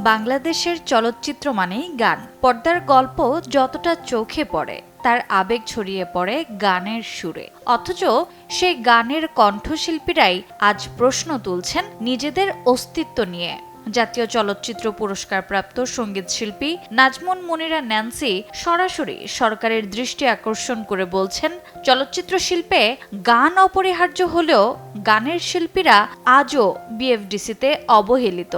বাংলাদেশের চলচ্চিত্র মানেই গান। পর্দার গল্প যতটা চোখে পড়ে, তার আবেগ ছড়িয়ে পড়ে গানের সুরে। অথচ সেই গানের কণ্ঠশিল্পীরাই আজ প্রশ্ন তুলছেন নিজেদের অস্তিত্ব নিয়ে। জাতীয় চলচ্চিত্র পুরস্কারপ্রাপ্ত সঙ্গীত শিল্পী নাজমুন মুনিরা ন্যান্সি সরাসরি সরকারের দৃষ্টি আকর্ষণ করে বলছেন, চলচ্চিত্র শিল্পে গান অপরিহার্য হলেও গানের শিল্পীরা আজও বিএফডিসিতে অবহেলিত।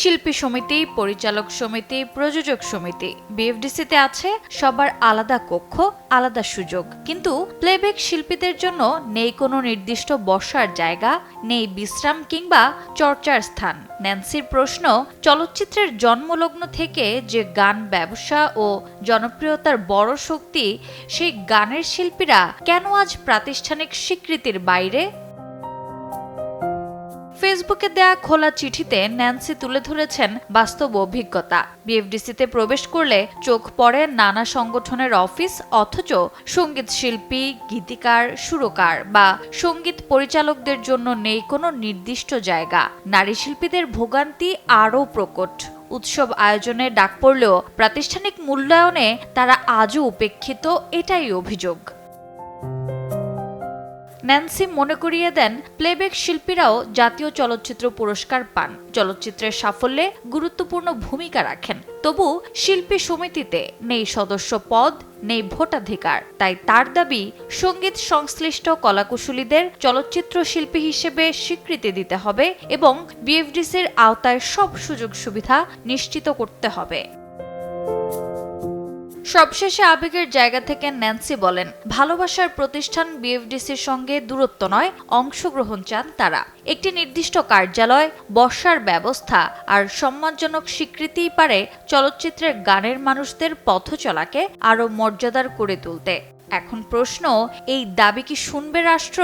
শিল্পী সমিতি, পরিচালক সমিতি, প্রযোজক সমিতি, বিএফডিসিতে আছে সবার আলাদা কক্ষ, আলাদা সুযোগ। কিন্তু প্লেব্যাক শিল্পীদের জন্য নেই কোনো নির্দিষ্ট বসার জায়গা, নেই বিশ্রাম কিংবা চর্চার স্থান। ন্যান্সির প্রশ্ন, চলচ্চিত্রের জন্মলগ্ন থেকে যে গান ব্যবসা ও জনপ্রিয়তার বড় শক্তি, সেই গানের শিল্পীরা কেন আজ প্রাতিষ্ঠানিক স্বীকৃতির বাইরে? ফেসবুকে দেয়া খোলা চিঠিতে ন্যান্সি তুলে ধরেছেন বাস্তব অভিজ্ঞতা। বিএফডিসিতে প্রবেশ করলে চোখ পড়ে নানা সংগঠনের অফিস, অথচ সঙ্গীত শিল্পী, গীতিকার, সুরকার বা সঙ্গীত পরিচালকদের জন্য নেই কোনো নির্দিষ্ট জায়গা। নারী শিল্পীদের ভোগান্তি আরও প্রকট। উৎসব আয়োজনে ডাক পড়লেও প্রাতিষ্ঠানিক মূল্যায়নে তারা আজও উপেক্ষিত, এটাই অভিযোগ। ন্যান্সি মনে করিয়ে দেন, প্লেব্যাক শিল্পীরাও জাতীয় চলচ্চিত্র পুরস্কার পান, চলচ্চিত্রের সাফল্যে গুরুত্বপূর্ণ ভূমিকা রাখেন। তবু শিল্পী সমিতিতে নেই সদস্য পদ, নেই ভোটাধিকার। তাই তার দাবি, সঙ্গীত সংশ্লিষ্ট কলাকুশলীদের চলচ্চিত্র শিল্পী হিসেবে স্বীকৃতি দিতে হবে এবং বিএফডিসির আওতায় সব সুযোগ সুবিধা নিশ্চিত করতে হবে। সবশেষে আবেগের জায়গা থেকে ন্যান্সি বলেন, ভালোবাসার প্রতিষ্ঠান বিএফডিসির সঙ্গে দূরত্ব নয়, অংশগ্রহণ চান তারা। একটি নির্দিষ্ট কার্যালয়, বসার ব্যবস্থা আর সম্মানজনক স্বীকৃতিই পারে চলচ্চিত্রের গানের মানুষদের পথ চলাকে আরও মর্যাদার করে তুলতে। এখন প্রশ্ন, এই দাবি কি শুনবে রাষ্ট্র?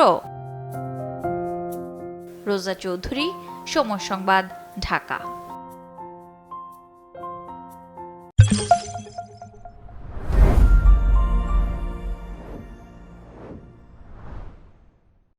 রোজা চৌধুরী, সময় সংবাদ, ঢাকা।